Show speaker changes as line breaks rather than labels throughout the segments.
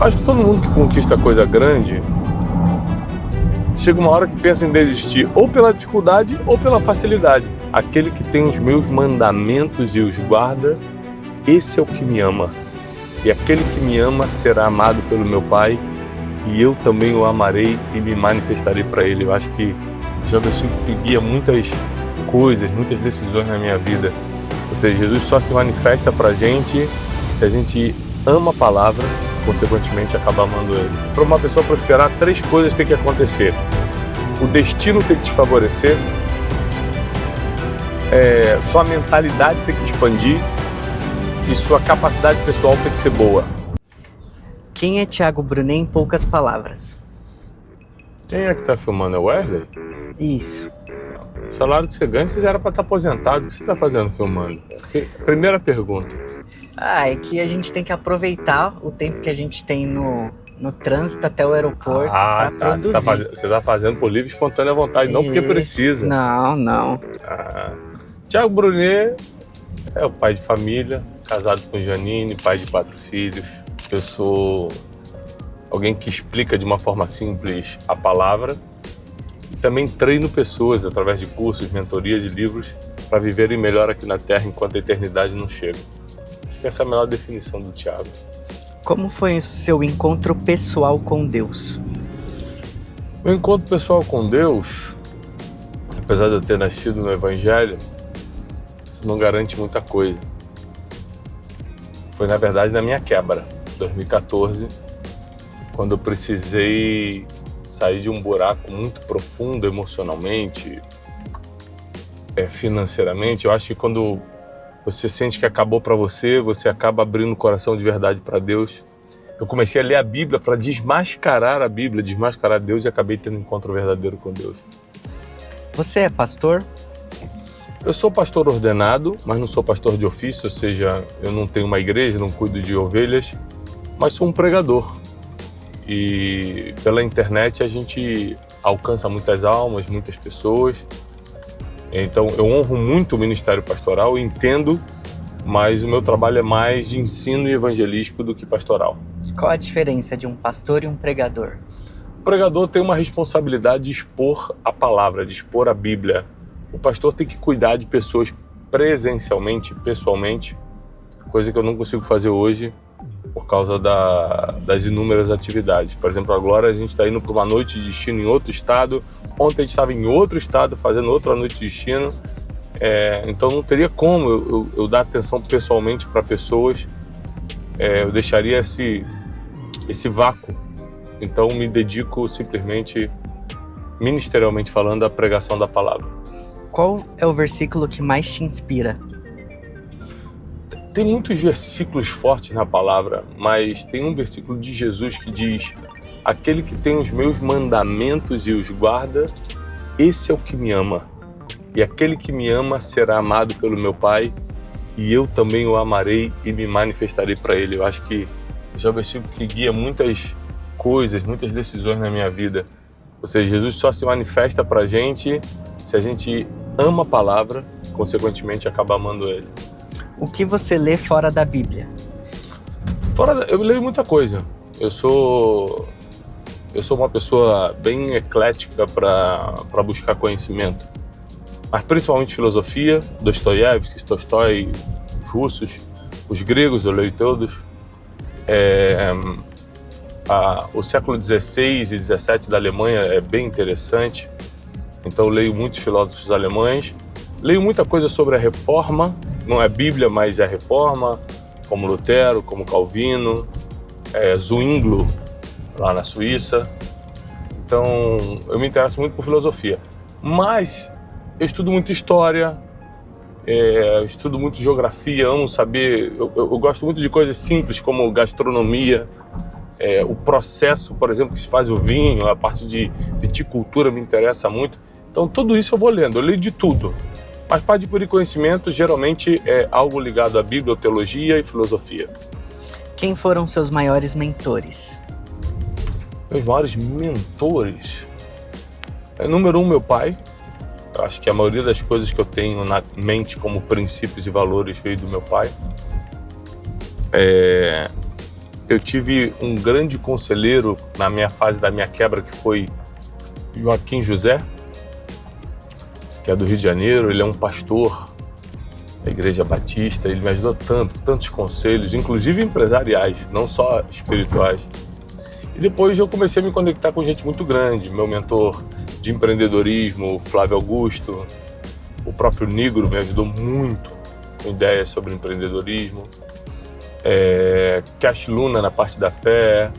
Acho que todo mundo que conquista coisa grande, chega uma hora que pensa em desistir, ou pela dificuldade ou pela facilidade. Aquele que tem os meus mandamentos e os guarda, esse é o que me ama. E aquele que me ama será amado pelo meu Pai, e eu também o amarei e me manifestarei para ele. Eu acho que já versículo que guia muitas coisas, muitas decisões na minha vida. Ou seja, Jesus só se manifesta para a gente se a gente ama a palavra, consequentemente acaba amando ele. Para uma pessoa prosperar, 3 coisas têm que acontecer. O destino tem que te favorecer, sua mentalidade tem que expandir e sua capacidade pessoal tem que ser boa.
Quem é Thiago Brunet em poucas palavras?
Quem é que está filmando? É o Wesley?
Isso.
O salário que você ganha, você já era para estar aposentado. O que você está fazendo filmando? Primeira pergunta.
É que a gente tem que aproveitar o tempo que a gente tem no trânsito até o aeroporto para produzir.
Você está fazendo por livre e espontânea vontade, não porque precisa.
Não.
Thiago Brunet é o pai de família, casado com Janine, pai de 4 filhos. Eu sou alguém que explica de uma forma simples a palavra. Também treino pessoas através de cursos, mentorias e livros para viverem melhor aqui na Terra enquanto a eternidade não chega. Acho que essa é a melhor definição do Thiago.
Como foi o seu encontro pessoal com Deus?
Meu encontro pessoal com Deus, apesar de eu ter nascido no Evangelho, isso não garante muita coisa. Foi, na verdade, na minha quebra, 2014, quando eu precisei sair de um buraco muito profundo emocionalmente, financeiramente. Eu acho que quando você sente que acabou para você, você acaba abrindo o coração de verdade para Deus. Eu comecei a ler a Bíblia para desmascarar a Bíblia, desmascarar Deus, e acabei tendo um encontro verdadeiro com Deus.
Você é pastor?
Eu sou pastor ordenado, mas não sou pastor de ofício, ou seja, eu não tenho uma igreja, não cuido de ovelhas, mas sou um pregador. E pela internet a gente alcança muitas almas, muitas pessoas. Então eu honro muito o ministério pastoral, entendo, mas o meu trabalho é mais de ensino e evangelístico do que pastoral.
Qual a diferença de um pastor e um pregador?
O pregador tem uma responsabilidade de expor a palavra, de expor a Bíblia. O pastor tem que cuidar de pessoas presencialmente, pessoalmente, coisa que eu não consigo fazer hoje por causa das inúmeras atividades. Por exemplo, agora a gente está indo para uma noite de destino em outro estado. Ontem a gente estava em outro estado fazendo outra noite de destino. Então não teria como eu dar atenção pessoalmente para pessoas. Eu deixaria esse vácuo. Então me dedico simplesmente, ministerialmente falando, à pregação da palavra.
Qual é o versículo que mais te inspira?
Tem muitos versículos fortes na palavra, mas tem um versículo de Jesus que diz: aquele que tem os meus mandamentos e os guarda, esse é o que me ama. E aquele que me ama será amado pelo meu Pai, e eu também o amarei e me manifestarei para ele. Eu acho que esse é o versículo que guia muitas coisas, muitas decisões na minha vida. Ou seja, Jesus só se manifesta para a gente se a gente ama a palavra, consequentemente acaba amando ele.
O que você lê fora da Bíblia?
Eu leio muita coisa. Eu sou uma pessoa bem eclética para buscar conhecimento. Mas principalmente filosofia, Dostoiévski, Tolstói, os russos, os gregos eu leio todos. O século XVI e XVII da Alemanha é bem interessante. Então eu leio muitos filósofos alemães. Leio muita coisa sobre a Reforma. Não é Bíblia, mas é Reforma, como Lutero, como Calvino, Zwinglio, lá na Suíça. Então, eu me interesso muito por filosofia. Mas eu estudo muito história, eu estudo muito geografia, amo saber. Eu gosto muito de coisas simples, como gastronomia, o processo, por exemplo, que se faz o vinho, a parte de viticultura me interessa muito. Então, tudo isso eu vou lendo, eu leio de tudo. Mas para adquirir conhecimento, geralmente é algo ligado à Bíblia, teologia e filosofia.
Quem foram seus maiores mentores?
Meus maiores mentores? Número 1, meu pai. Eu acho que a maioria das coisas que eu tenho na mente como princípios e valores veio do meu pai. eu tive um grande conselheiro na minha fase da minha quebra, que foi Joaquim José, que é do Rio de Janeiro. Ele é um pastor da Igreja Batista. Ele me ajudou tanto, tantos conselhos, inclusive empresariais, não só espirituais. E depois eu comecei a me conectar com gente muito grande. Meu mentor de empreendedorismo, Flávio Augusto, o próprio Negro me ajudou muito com ideias sobre empreendedorismo. Cash Luna na parte da fé,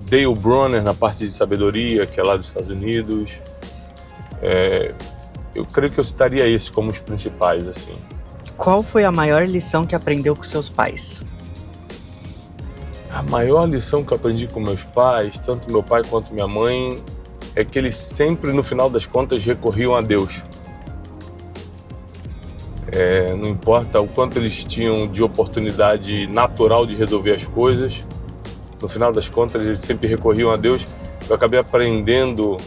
Dale Bronner na parte de sabedoria, que é lá dos Estados Unidos. Eu creio que eu citaria esses como os principais, assim.
Qual foi a maior lição que aprendeu com seus pais?
A maior lição que eu aprendi com meus pais, tanto meu pai quanto minha mãe, é que eles sempre, no final das contas, recorriam a Deus. Não importa o quanto eles tinham de oportunidade natural de resolver as coisas, no final das contas eles sempre recorriam a Deus. Eu acabei aprendendo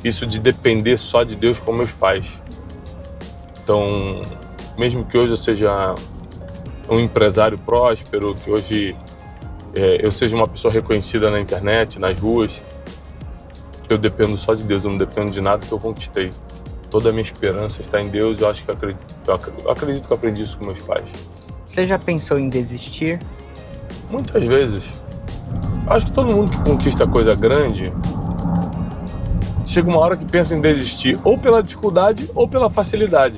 isso de depender só de Deus com meus pais. Então, mesmo que hoje eu seja um empresário próspero, que hoje eu seja uma pessoa reconhecida na internet, nas ruas, eu dependo só de Deus, eu não dependo de nada que eu conquistei. Toda a minha esperança está em Deus e eu acredito que eu aprendi isso com meus pais.
Você já pensou em desistir?
Muitas vezes. Eu acho que todo mundo que conquista coisa grande, chega uma hora que pensa em desistir, ou pela dificuldade ou pela facilidade.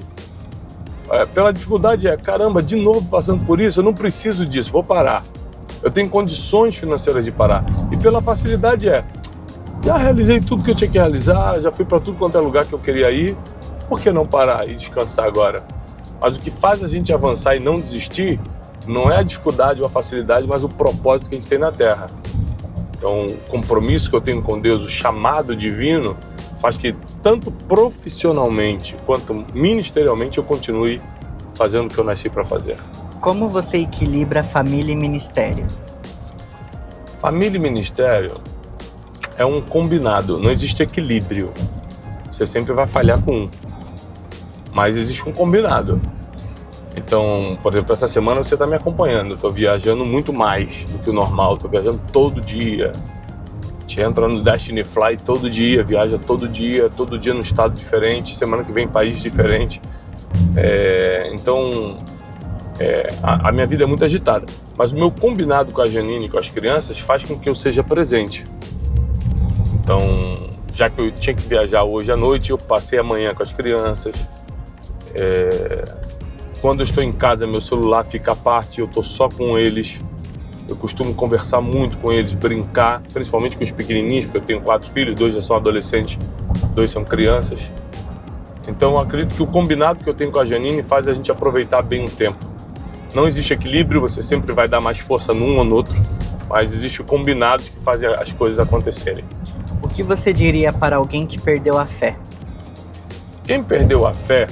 Pela dificuldade caramba, de novo passando por isso, eu não preciso disso, vou parar. Eu tenho condições financeiras de parar. E pela facilidade já realizei tudo que eu tinha que realizar, já fui para tudo quanto é lugar que eu queria ir, por que não parar e descansar agora? Mas o que faz a gente avançar e não desistir não é a dificuldade ou a facilidade, mas o propósito que a gente tem na Terra. Então, o compromisso que eu tenho com Deus, o chamado divino, faz que tanto profissionalmente quanto ministerialmente eu continue fazendo o que eu nasci para fazer.
Como você equilibra família e ministério?
Família e ministério é um combinado, não existe equilíbrio. Você sempre vai falhar com um, mas existe um combinado. Então, por exemplo, essa semana você está me acompanhando, eu estou viajando muito mais do que o normal, estou viajando todo dia. A gente entra no Destiny Fly todo dia, viaja todo dia num estado diferente, semana que vem em país diferente. Então, a minha vida é muito agitada, mas o meu combinado com a Janine e com as crianças faz com que eu seja presente. Então, já que eu tinha que viajar hoje à noite, eu passei a manhã com as crianças. Quando eu estou em casa, meu celular fica à parte, eu estou só com eles. Eu costumo conversar muito com eles, brincar, principalmente com os pequenininhos, porque eu tenho 4 filhos, 2 já são adolescentes, 2 são crianças. Então, eu acredito que o combinado que eu tenho com a Janine faz a gente aproveitar bem o tempo. Não existe equilíbrio, você sempre vai dar mais força num ou no outro, mas existe combinados que fazem as coisas acontecerem.
O que você diria para alguém que perdeu a fé?
Quem perdeu a fé,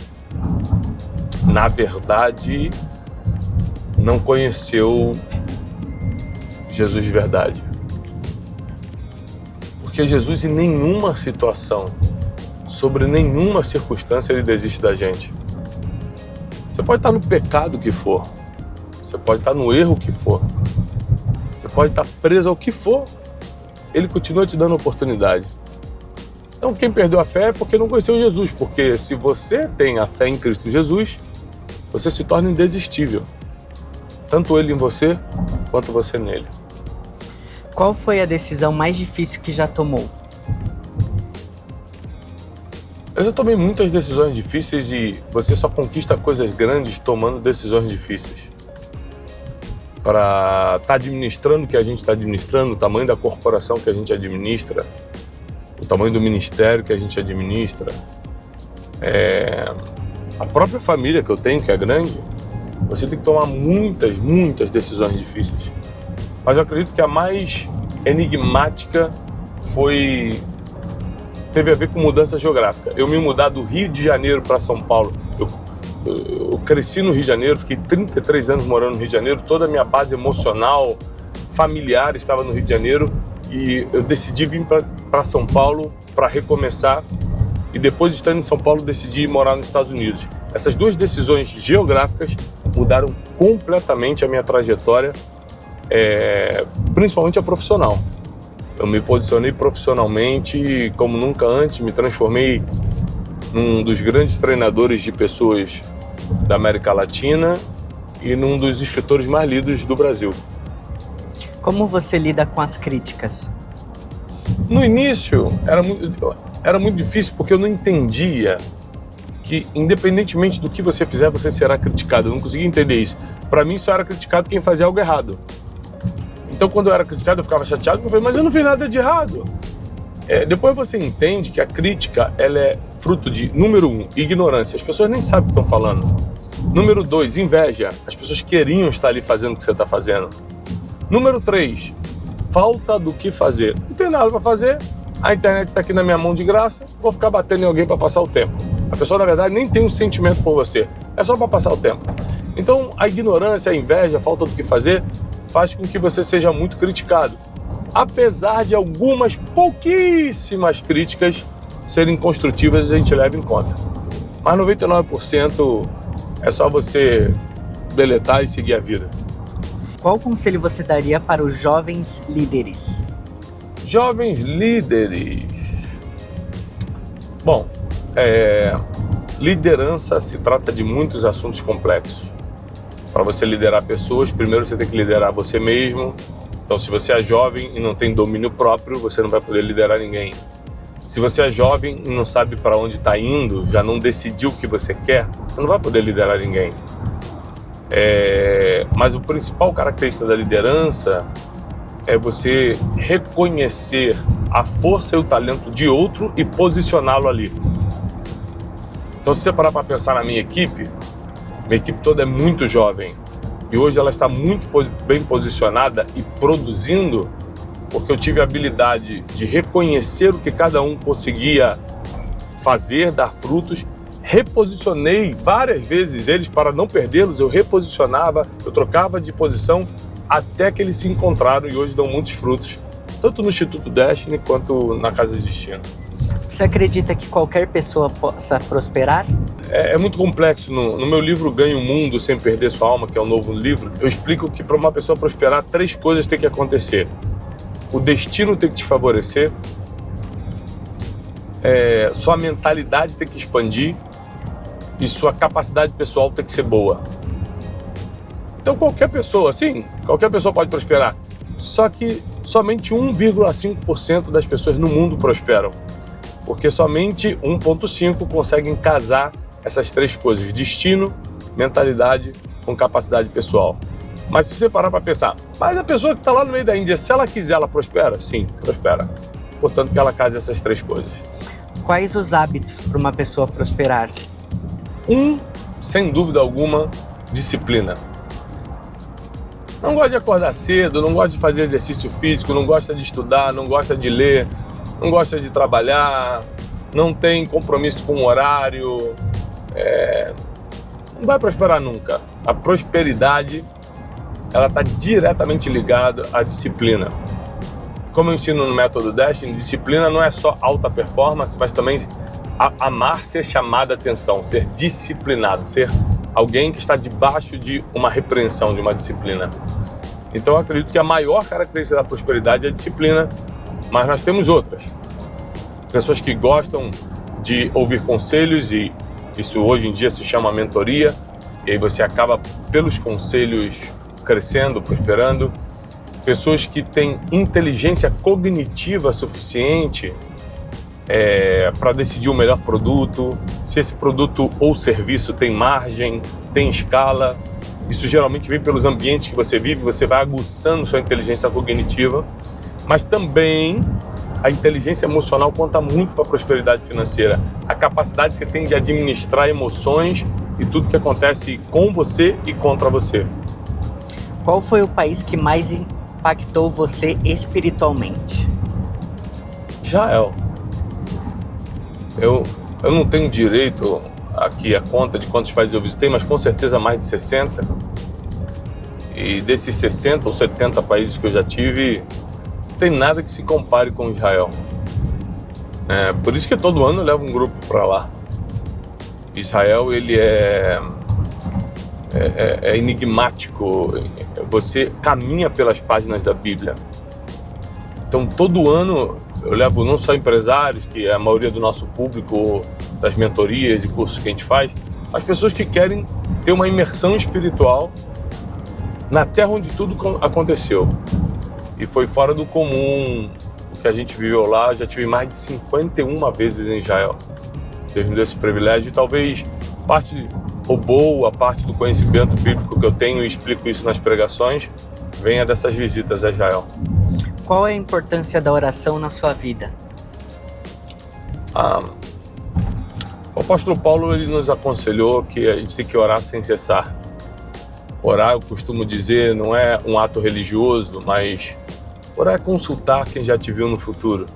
na verdade, não conheceu Jesus de verdade. Porque Jesus, em nenhuma situação, sobre nenhuma circunstância, ele desiste da gente. Você pode estar no pecado que for, você pode estar no erro que for, você pode estar preso ao que for, ele continua te dando oportunidade. Então, quem perdeu a fé é porque não conheceu Jesus, porque se você tem a fé em Cristo Jesus, você se torna indesistível. Tanto ele em você, quanto você nele.
Qual foi a decisão mais difícil que já tomou?
Eu já tomei muitas decisões difíceis e você só conquista coisas grandes tomando decisões difíceis. Para estar administrando o que a gente está administrando, o tamanho da corporação que a gente administra, o tamanho do ministério que a gente administra, a própria família que eu tenho, que é grande, você tem que tomar muitas decisões difíceis. Mas eu acredito que a mais enigmática teve a ver com mudança geográfica. Eu me mudar do Rio de Janeiro para São Paulo. Eu cresci no Rio de Janeiro, fiquei 33 anos morando no Rio de Janeiro, toda a minha base emocional, familiar estava no Rio de Janeiro e eu decidi vir para São Paulo para recomeçar e depois de estando em São Paulo decidi ir morar nos Estados Unidos. Essas 2 decisões geográficas mudaram completamente a minha trajetória principalmente a profissional. Eu me posicionei profissionalmente como nunca antes, me transformei num dos grandes treinadores de pessoas da América Latina e num dos escritores mais lidos do Brasil.
Como você lida com as críticas?
No início era muito difícil porque eu não entendia que, independentemente do que você fizer, você será criticado. Eu não conseguia entender isso. Para mim, só era criticado quem fazia algo errado. Então, quando eu era criticado, eu ficava chateado, porque eu falei, mas eu não fiz nada de errado. Depois você entende que a crítica ela é fruto de, número 1, ignorância. As pessoas nem sabem o que estão falando. Número 2, inveja. As pessoas queriam estar ali fazendo o que você está fazendo. Número 3, falta do que fazer. Não tem nada para fazer, a internet está aqui na minha mão de graça, vou ficar batendo em alguém para passar o tempo. A pessoa, na verdade, nem tem um sentimento por você, é só para passar o tempo. Então, a ignorância, a inveja, a falta do que fazer, faz com que você seja muito criticado. Apesar de algumas pouquíssimas críticas serem construtivas, a gente leva em conta. Mas 99% é só você deletar e seguir a vida.
Qual conselho você daria para os jovens líderes?
Jovens líderes. Bom, liderança se trata de muitos assuntos complexos. Para você liderar pessoas, primeiro você tem que liderar você mesmo. Então, se você é jovem e não tem domínio próprio, você não vai poder liderar ninguém. Se você é jovem e não sabe para onde está indo, já não decidiu o que você quer, você não vai poder liderar ninguém. Mas o principal característica da liderança é você reconhecer a força e o talento de outro e posicioná-lo ali. Então, se você parar para pensar na minha equipe toda é muito jovem e hoje ela está muito bem posicionada e produzindo porque eu tive a habilidade de reconhecer o que cada um conseguia fazer, dar frutos. Reposicionei várias vezes eles para não perdê-los, eu reposicionava, eu trocava de posição até que eles se encontraram e hoje dão muitos frutos, tanto no Instituto Destiny quanto na Casa de Destino.
Você acredita que qualquer pessoa possa prosperar?
É muito complexo. No meu livro Ganhe o Mundo Sem Perder Sua Alma, que é um novo livro, eu explico que para uma pessoa prosperar, 3 coisas têm que acontecer. O destino tem que te favorecer, sua mentalidade tem que expandir e sua capacidade pessoal tem que ser boa. Então qualquer pessoa pode prosperar. Só que somente 1,5% das pessoas no mundo prosperam. Porque somente 1,5% conseguem casar essas 3 coisas: destino, mentalidade com capacidade pessoal. Mas se você parar para pensar, mas a pessoa que está lá no meio da Índia, se ela quiser, ela prospera? Sim, prospera. Portanto, que ela case essas 3 coisas.
Quais os hábitos para uma pessoa prosperar?
Sem dúvida alguma, disciplina. Não gosta de acordar cedo, não gosta de fazer exercício físico, não gosta de estudar, não gosta de ler, não gosta de trabalhar, não tem compromisso com o horário, não vai prosperar nunca. A prosperidade, ela está diretamente ligada à disciplina. Como eu ensino no Método Destiny, disciplina não é só alta performance, mas também amar ser chamado a atenção, ser disciplinado, ser alguém que está debaixo de uma repreensão, de uma disciplina. Então eu acredito que a maior característica da prosperidade é a disciplina, mas nós temos outras. Pessoas que gostam de ouvir conselhos, e isso hoje em dia se chama mentoria, e aí você acaba pelos conselhos crescendo, prosperando. Pessoas que têm inteligência cognitiva suficiente para decidir o melhor produto, se esse produto ou serviço tem margem, tem escala. Isso geralmente vem pelos ambientes que você vive, você vai aguçando sua inteligência cognitiva, mas também a inteligência emocional conta muito para a prosperidade financeira. A capacidade que você tem de administrar emoções e tudo que acontece com você e contra você.
Qual foi o país que mais impactou você espiritualmente?
Israel. Eu não tenho direito aqui a conta de quantos países eu visitei, mas com certeza mais de 60. E desses 60 ou 70 países que eu já tive, não tem nada que se compare com Israel. Por isso que todo ano eu levo um grupo para lá. Israel, ele é enigmático. você caminha pelas páginas da Bíblia. Então, todo ano, eu levo não só empresários, que é a maioria do nosso público, das mentorias e cursos que a gente faz, as pessoas que querem ter uma imersão espiritual na terra onde tudo aconteceu. E foi fora do comum o que a gente viveu lá. Eu já tive mais de 51 vezes em Israel. Deus me deu esse privilégio e talvez parte, ou boa parte do conhecimento bíblico que eu tenho, e explico isso nas pregações, venha dessas visitas a Israel.
Qual é a importância da oração na sua vida?
O apóstolo Paulo, ele nos aconselhou que a gente tem que orar sem cessar. Orar, eu costumo dizer, não é um ato religioso, mas orar é consultar quem já te viu no futuro.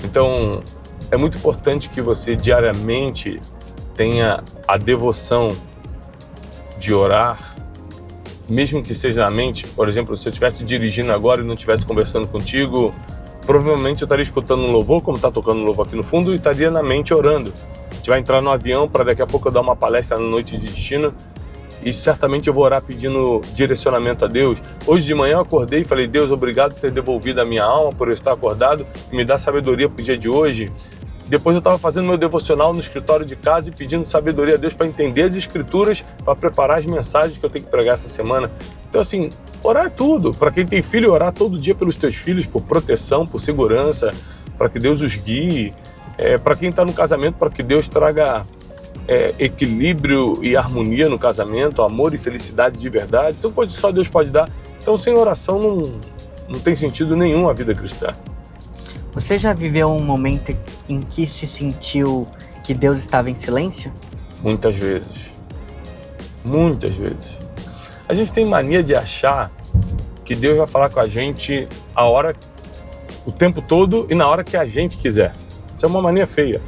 Então, é muito importante que você diariamente tenha a devoção de orar, mesmo que seja na mente. Por exemplo, se eu estivesse dirigindo agora e não estivesse conversando contigo, provavelmente eu estaria escutando um louvor, como está tocando um louvor aqui no fundo, e estaria na mente orando. A gente vai entrar no avião para daqui a pouco eu dar uma palestra na Noite de Destino, e certamente eu vou orar pedindo direcionamento a Deus. Hoje de manhã eu acordei e falei: Deus, obrigado por ter devolvido a minha alma, por eu estar acordado, e me dar sabedoria para o dia de hoje. Depois eu estava fazendo meu devocional no escritório de casa e pedindo sabedoria a Deus para entender as escrituras, para preparar as mensagens que eu tenho que pregar essa semana. Então, assim, orar é tudo. Para quem tem filho, orar todo dia pelos teus filhos, por proteção, por segurança, para que Deus os guie. Para quem está no casamento, para que Deus traga equilíbrio e harmonia no casamento, amor e felicidade de verdade. São coisas que só Deus pode dar. Então, sem oração não tem sentido nenhum a vida cristã.
Você já viveu um momento em que se sentiu que Deus estava em silêncio?
Muitas vezes. Muitas vezes. A gente tem mania de achar que Deus vai falar com a gente o tempo todo e na hora que a gente quiser. Isso é uma mania feia.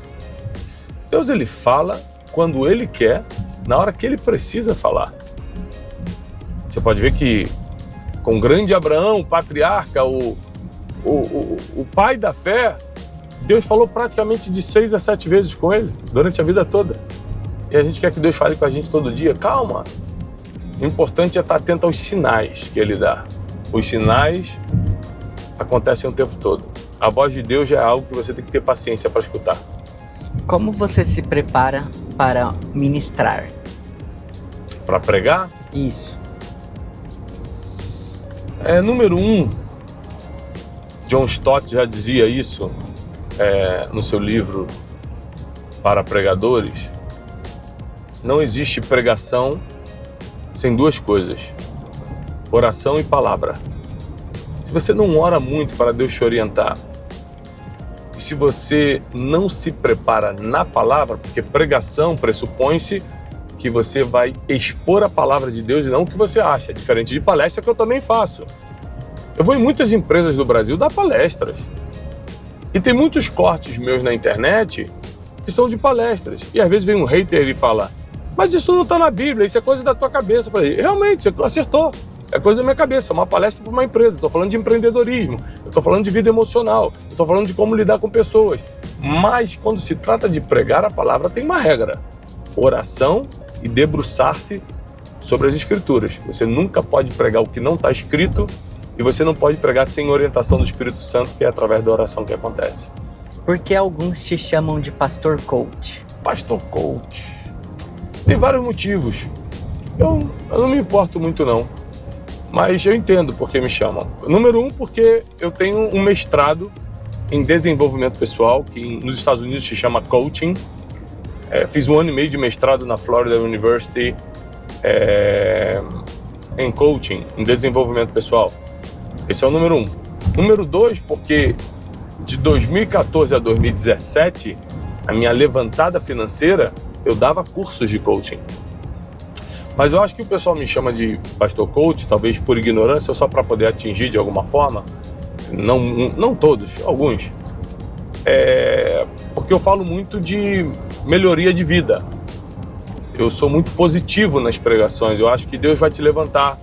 Deus, ele fala quando ele quer, na hora que ele precisa falar. Você pode ver que com o grande Abraão, o patriarca, o pai da fé, Deus falou praticamente de 6 a 7 vezes com ele, durante a vida toda. E a gente quer que Deus fale com a gente todo dia. Calma! O importante é estar atento aos sinais que ele dá. Os sinais acontecem o tempo todo. A voz de Deus já é algo que você tem que ter paciência para escutar.
Como você se prepara para ministrar?
Para pregar?
Isso.
Número 1, John Stott já dizia isso no seu livro Para Pregadores. Não existe pregação sem duas coisas: oração e palavra. Se você não ora muito para Deus te orientar, e se você não se prepara na palavra, porque pregação pressupõe-se que você vai expor a palavra de Deus e não o que você acha, diferente de palestra que eu também faço. Eu vou em muitas empresas do Brasil dar palestras. E tem muitos cortes meus na internet que são de palestras. E às vezes vem um hater e fala: mas isso não está na Bíblia, isso é coisa da tua cabeça. Eu falei: realmente, você acertou. É coisa da minha cabeça, é uma palestra para uma empresa. Estou falando de empreendedorismo, eu estou falando de vida emocional, eu estou falando de como lidar com pessoas. Mas quando se trata de pregar a palavra, tem uma regra: oração e debruçar-se sobre as escrituras. Você nunca pode pregar o que não está escrito, e você não pode pregar sem orientação do Espírito Santo, que é através da oração que acontece.
Por que alguns te chamam de pastor coach?
Pastor coach. Tem vários motivos. Eu não me importo muito não, mas eu entendo por que me chamam. Número 1, porque eu tenho um mestrado em desenvolvimento pessoal, que nos Estados Unidos se chama coaching. Fiz 1 ano e meio de mestrado na Florida University em coaching, em desenvolvimento pessoal. Esse é o número 1. Número 2, porque de 2014 a 2017, a minha levantada financeira, eu dava cursos de coaching. Mas eu acho que o pessoal me chama de pastor coach, talvez por ignorância, ou só para poder atingir de alguma forma. Não todos, alguns. Porque eu falo muito de melhoria de vida. Eu sou muito positivo nas pregações. Eu acho que Deus vai te levantar.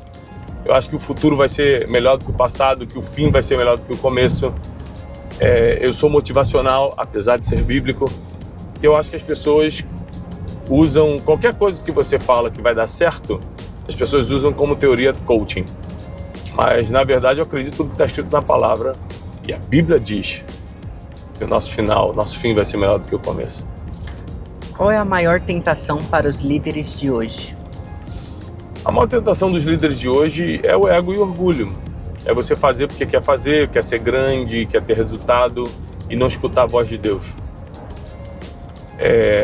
Eu acho que o futuro vai ser melhor do que o passado, que o fim vai ser melhor do que o começo. Eu sou motivacional, apesar de ser bíblico. Eu acho que as pessoas usam qualquer coisa que você fala que vai dar certo As pessoas usam como teoria coaching. Mas, na verdade, eu acredito tudo que está escrito na palavra. E a Bíblia diz que o nosso fim vai ser melhor do que o começo.
Qual é a maior tentação para os líderes de hoje?
A maior tentação dos líderes de hoje é o ego e o orgulho. É você fazer porque quer ser grande, quer ter resultado e não escutar a voz de Deus.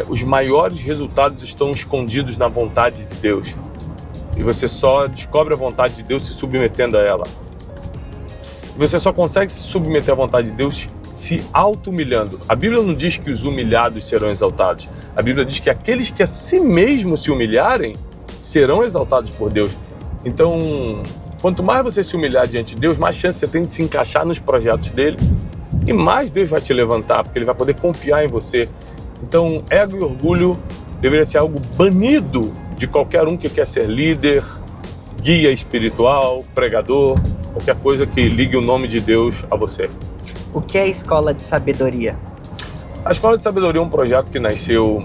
Os maiores resultados estão escondidos na vontade de Deus. E você só descobre a vontade de Deus se submetendo a ela. E você só consegue se submeter à vontade de Deus se auto-humilhando. A Bíblia não diz que os humilhados serão exaltados. A Bíblia diz que aqueles que a si mesmos se humilharem serão exaltados por Deus. Então, quanto mais você se humilhar diante de Deus, mais chance você tem de se encaixar nos projetos dele e mais Deus vai te levantar, porque ele vai poder confiar em você. Então, ego e orgulho deveria ser algo banido de qualquer um que quer ser líder, guia espiritual, pregador, qualquer coisa que ligue o nome de Deus a você.
O que é a Escola de Sabedoria?
A Escola de Sabedoria é um projeto que nasceu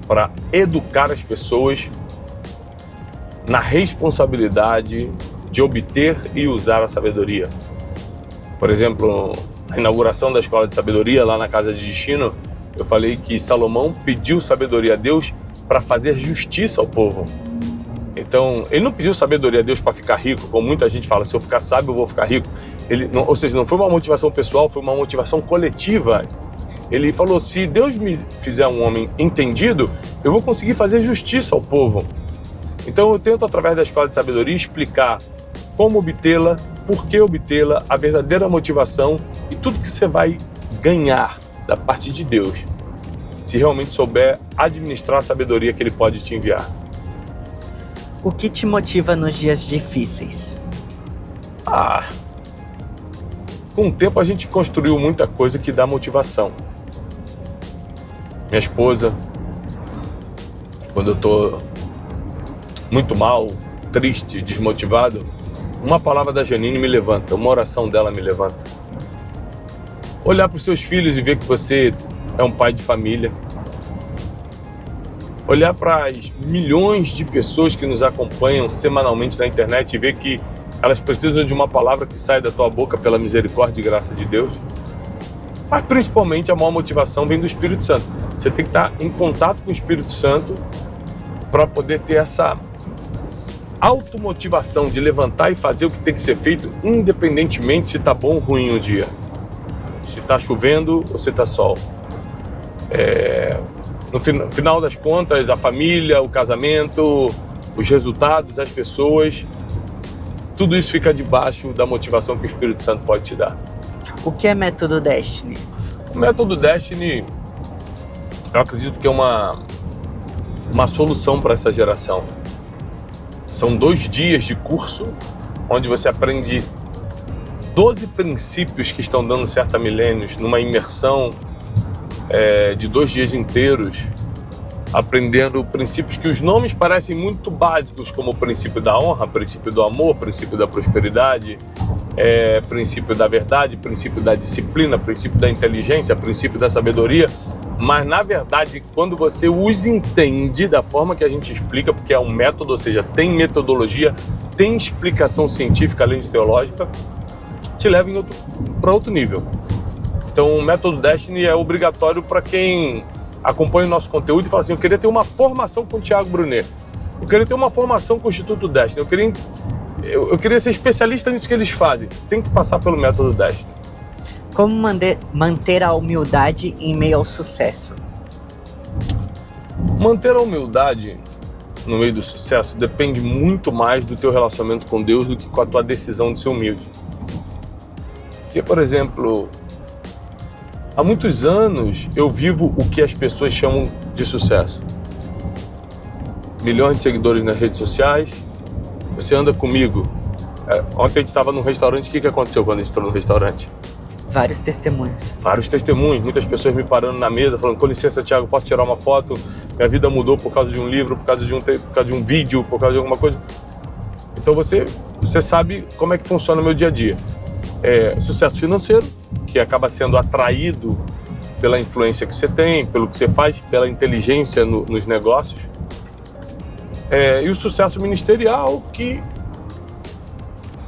para educar as pessoas na responsabilidade de obter e usar a sabedoria. Por exemplo, na inauguração da Escola de Sabedoria, lá na Casa de Destino, eu falei que Salomão pediu sabedoria a Deus para fazer justiça ao povo. Então, ele não pediu sabedoria a Deus para ficar rico, como muita gente fala, se eu ficar sábio eu vou ficar rico. Ou seja, não foi uma motivação pessoal, foi uma motivação coletiva. Ele falou, se Deus me fizer um homem entendido, eu vou conseguir fazer justiça ao povo. Então eu tento, através da Escola de Sabedoria, explicar como obtê-la, por que obtê-la, a verdadeira motivação e tudo que você vai ganhar da parte de Deus, se realmente souber administrar a sabedoria que Ele pode te enviar.
O que te motiva nos dias difíceis?
Com o tempo a gente construiu muita coisa que dá motivação. Minha esposa, quando eu tô muito mal, triste, desmotivado, uma palavra da Janine me levanta, uma oração dela me levanta. Olhar para os seus filhos e ver que você é um pai de família. Olhar para as milhões de pessoas que nos acompanham semanalmente na internet e ver que elas precisam de uma palavra que sai da tua boca pela misericórdia e graça de Deus. Mas principalmente a maior motivação vem do Espírito Santo. Você tem que estar em contato com o Espírito Santo para poder ter essa automotivação de levantar e fazer o que tem que ser feito, independentemente se está bom ou ruim o dia. Se está chovendo ou se está sol. No final das contas, a família, o casamento, os resultados, as pessoas, tudo isso fica debaixo da motivação que o Espírito Santo pode te dar.
O que é Método Destiny?
O Método Destiny, eu acredito que é uma solução para essa geração. São 2 dias de curso, onde você aprende 12 princípios que estão dando certo há milênios, numa imersão de 2 dias inteiros, aprendendo princípios que os nomes parecem muito básicos, como o princípio da honra, princípio do amor, princípio da prosperidade, princípio da verdade, princípio da disciplina, princípio da inteligência, princípio da sabedoria. Mas, na verdade, quando você os entende da forma que a gente explica, porque é um método, ou seja, tem metodologia, tem explicação científica além de teológica, te leva para outro nível. Então, o Método Destiny é obrigatório para quem acompanha o nosso conteúdo e fala assim, eu queria ter uma formação com o Thiago Brunet, eu queria ter uma formação com o Instituto Destiny, eu queria ser especialista nisso que eles fazem. Tem que passar pelo Método Destiny.
Como manter a humildade em meio ao sucesso?
Manter a humildade no meio do sucesso depende muito mais do teu relacionamento com Deus do que com a tua decisão de ser humilde. Porque, por exemplo, há muitos anos eu vivo o que as pessoas chamam de sucesso. Milhões de seguidores nas redes sociais, você anda comigo. Ontem a gente estava num restaurante, o que aconteceu quando a gente entrou no restaurante?
Vários testemunhos.
Vários testemunhos, muitas pessoas me parando na mesa, falando, com licença, Thiago, posso tirar uma foto? Minha vida mudou por causa de um livro, por causa de um vídeo, por causa de alguma coisa. Então você sabe como é que funciona o meu dia a dia. Sucesso financeiro, que acaba sendo atraído pela influência que você tem, pelo que você faz, pela inteligência nos negócios. E o sucesso ministerial, que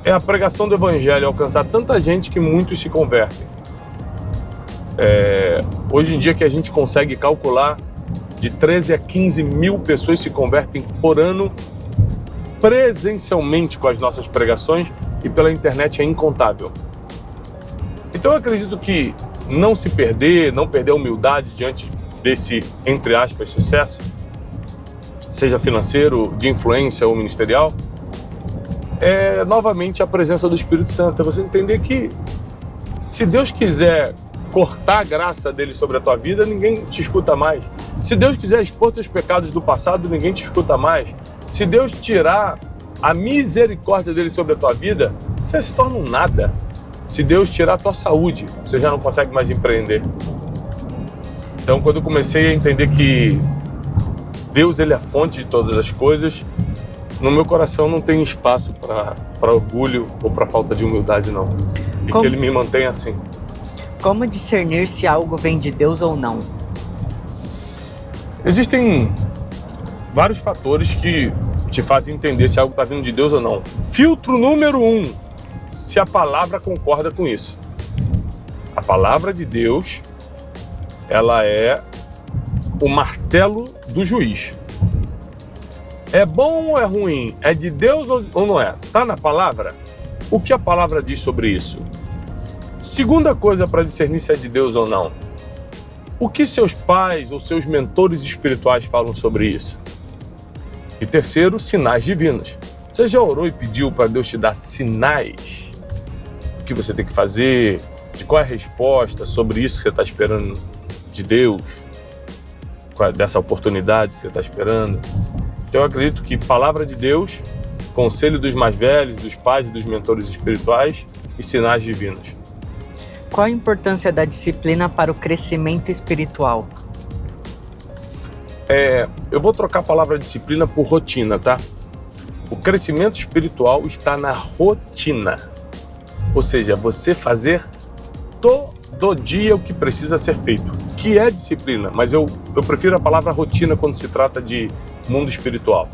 é a pregação do evangelho, alcançar tanta gente que muitos se convertem. Hoje em dia que a gente consegue calcular de 13 a 15 mil pessoas se convertem por ano presencialmente com as nossas pregações, e pela internet é incontável. Então eu acredito que não se perder, não perder a humildade diante desse, entre aspas, sucesso, seja financeiro, de influência ou ministerial, é novamente a presença do Espírito Santo. É você entender que se Deus quiser cortar a graça dele sobre a tua vida, ninguém te escuta mais. Se Deus quiser expor teus pecados do passado, ninguém te escuta mais. Se Deus tirar a misericórdia dele sobre a tua vida, você se torna um nada. Se Deus tirar a tua saúde, você já não consegue mais empreender. Então, quando eu comecei a entender que Deus ele é a fonte de todas as coisas, no meu coração não tem espaço para orgulho ou para falta de humildade, não. E que ele me mantém assim.
Como discernir se algo vem de Deus ou não?
Existem vários fatores que te fazem entender se algo está vindo de Deus ou não. Filtro número 1, se a palavra concorda com isso. A palavra de Deus, ela é o martelo do juiz. É bom ou é ruim? É de Deus ou não é? Está na palavra? O que a palavra diz sobre isso? Segunda coisa para discernir se é de Deus ou não. O que seus pais ou seus mentores espirituais falam sobre isso? E terceiro, sinais divinos. Você já orou e pediu para Deus te dar sinais? O que você tem que fazer? De qual é a resposta sobre isso que você está esperando de Deus? Dessa oportunidade que você está esperando? Então eu acredito que palavra de Deus, conselho dos mais velhos, dos pais e dos mentores espirituais e sinais divinos.
Qual a importância da disciplina para o crescimento espiritual?
Eu vou trocar a palavra disciplina por rotina, tá? O crescimento espiritual está na rotina. Ou seja, você fazer todo dia o que precisa ser feito, que é disciplina, mas eu prefiro a palavra rotina quando se trata de mundo espiritual.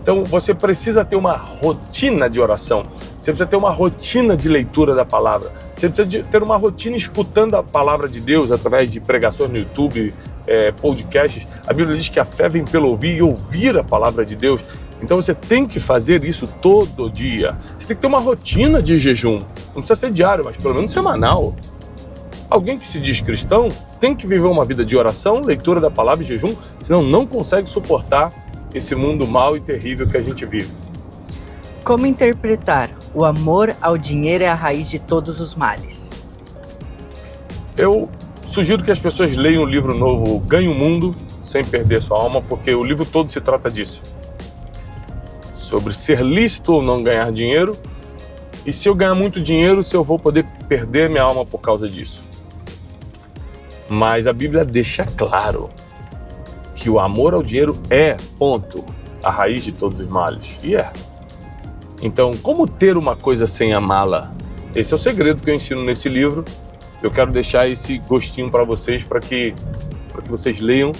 Então você precisa ter uma rotina de oração, você precisa ter uma rotina de leitura da palavra, você precisa ter uma rotina escutando a palavra de Deus através de pregações no YouTube, podcasts. A Bíblia diz que a fé vem pelo ouvir e ouvir a palavra de Deus. Então você tem que fazer isso todo dia. Você tem que ter uma rotina de jejum, não precisa ser diário, mas pelo menos semanal. Alguém que se diz cristão tem que viver uma vida de oração, leitura da palavra e jejum, senão não consegue suportar esse mundo mau e terrível que a gente vive.
Como interpretar o amor ao dinheiro é a raiz de todos os males?
Eu sugiro que as pessoas leiam o livro novo Ganhe o Mundo Sem Perder Sua Alma, porque o livro todo se trata disso. Sobre ser lícito ou não ganhar dinheiro, e se eu ganhar muito dinheiro, se eu vou poder perder minha alma por causa disso. Mas a Bíblia deixa claro que o amor ao dinheiro é, ponto, a raiz de todos os males. E é. Então, como ter uma coisa sem amá-la? Esse é o segredo que eu ensino nesse livro. Eu quero deixar esse gostinho para vocês, para que vocês leiam.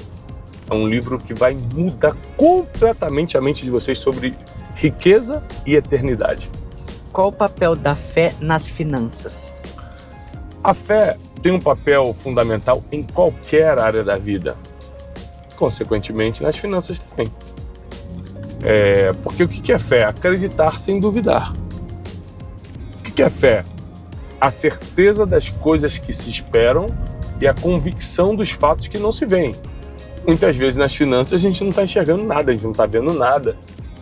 É um livro que vai mudar completamente a mente de vocês sobre riqueza e eternidade.
Qual o papel da fé nas finanças?
A fé tem um papel fundamental em qualquer área da vida. Consequentemente, nas finanças também. Porque o que é fé? Acreditar sem duvidar. O que é fé? A certeza das coisas que se esperam e a convicção dos fatos que não se veem. Muitas vezes nas finanças a gente não está enxergando nada, a gente não está vendo nada,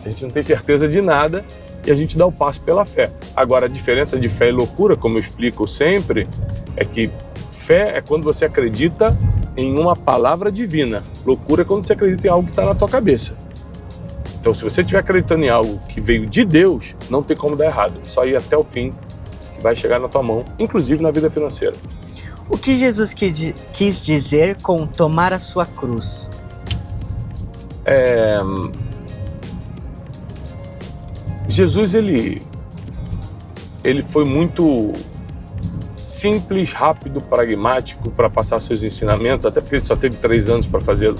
a gente não tem certeza de nada e a gente dá o passo pela fé. Agora, a diferença de fé e loucura, como eu explico sempre, é que fé é quando você acredita em uma palavra divina. Loucura é quando você acredita em algo que está na tua cabeça. Então, se você estiver acreditando em algo que veio de Deus, não tem como dar errado. Só ir até o fim, que vai chegar na tua mão, inclusive na vida financeira.
O que Jesus quis dizer com tomar a sua cruz?
Jesus, ele foi muito simples, rápido, pragmático para passar seus ensinamentos, até porque ele só teve 3 anos para fazê-lo.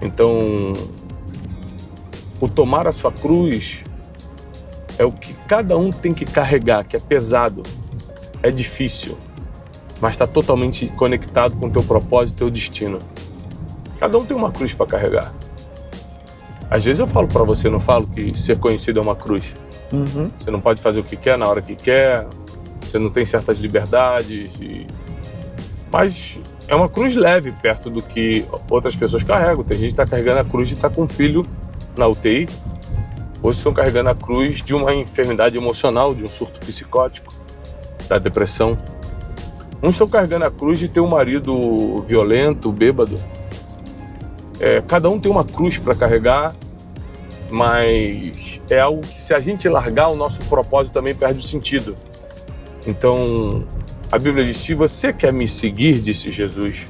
Então, O tomar a sua cruz é o que cada um tem que carregar, que é pesado, é difícil, mas está totalmente conectado com o teu propósito e teu destino. Cada um tem uma cruz para carregar. Às vezes eu falo para você, não falo que ser conhecido é uma cruz. Você não pode fazer o que quer na hora que quer, você não tem certas liberdades, mas é uma cruz leve perto do que outras pessoas carregam. Tem gente que está carregando a cruz de estar com um filho na UTI, outros estão carregando a cruz de uma enfermidade emocional, de um surto psicótico, da depressão. Uns estão carregando a cruz de ter um marido violento, bêbado. Cada um tem uma cruz para carregar, mas é algo que, se a gente largar, o nosso propósito também perde o sentido. Então, a Bíblia diz: se você quer me seguir, disse Jesus,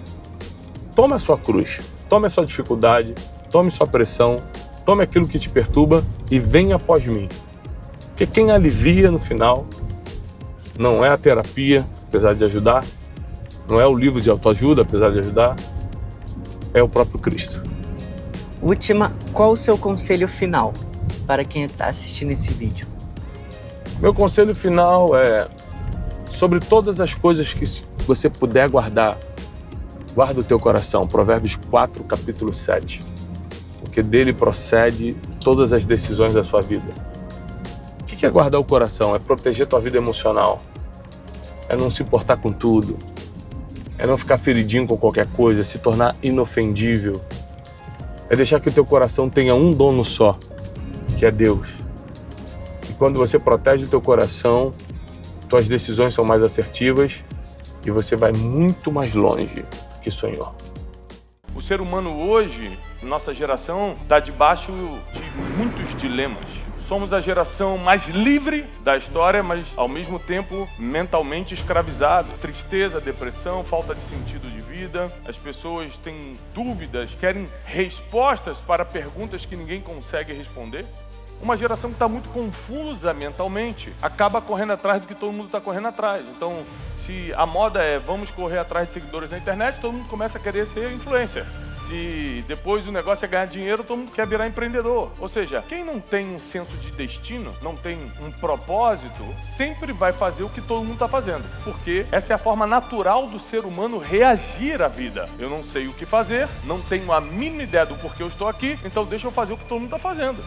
tome a sua cruz, tome a sua dificuldade, tome sua pressão, tome aquilo que te perturba e venha após mim. Porque quem alivia no final não é a terapia, apesar de ajudar, não é o livro de autoajuda, apesar de ajudar, é o próprio Cristo.
Última, qual o seu conselho final para quem está assistindo esse vídeo?
Meu conselho final é: sobre todas as coisas que você puder guardar, guarda o teu coração. Provérbios 4, capítulo 7. Porque dele procede todas as decisões da sua vida. O que é guardar o coração? É proteger tua vida emocional. É não se importar com tudo. É não ficar feridinho com qualquer coisa, se tornar inofendível. É deixar que o teu coração tenha um dono só, que é Deus. E quando você protege o teu coração, tuas decisões são mais assertivas e você vai muito mais longe do que sonhou. O ser humano hoje, nossa geração, está debaixo de muitos dilemas. Somos a geração mais livre da história, mas ao mesmo tempo mentalmente escravizada. Tristeza, depressão, falta de sentido de vida. As pessoas têm dúvidas, querem respostas para perguntas que ninguém consegue responder. Uma geração que está muito confusa mentalmente, acaba correndo atrás do que todo mundo está correndo atrás. Então, se a moda é vamos correr atrás de seguidores na internet, todo mundo começa a querer ser influencer. Se depois o negócio é ganhar dinheiro, todo mundo quer virar empreendedor. Ou seja, quem não tem um senso de destino, não tem um propósito, sempre vai fazer o que todo mundo está fazendo. Porque essa é a forma natural do ser humano reagir à vida. Eu não sei o que fazer, não tenho a mínima ideia do porquê eu estou aqui, então deixa eu fazer o que todo mundo está fazendo.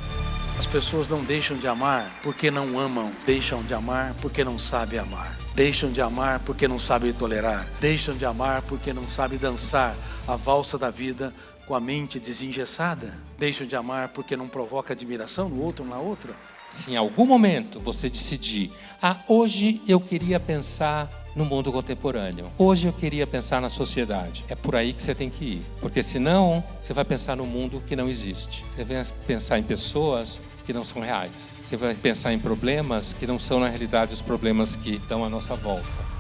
As pessoas não deixam de amar porque não amam, deixam de amar porque não sabem amar. Deixam de amar porque não sabem tolerar. Deixam de amar porque não sabem dançar a valsa da vida com a mente desengessada. Deixam de amar porque não provoca admiração no outro ou na outra.
Se em algum momento você decidir, hoje eu queria pensar no mundo contemporâneo, hoje eu queria pensar na sociedade, é por aí que você tem que ir. Porque senão você vai pensar no mundo que não existe. Você vai pensar em pessoas que não são reais. Você vai pensar em problemas que não são, na realidade, os problemas que estão à nossa volta.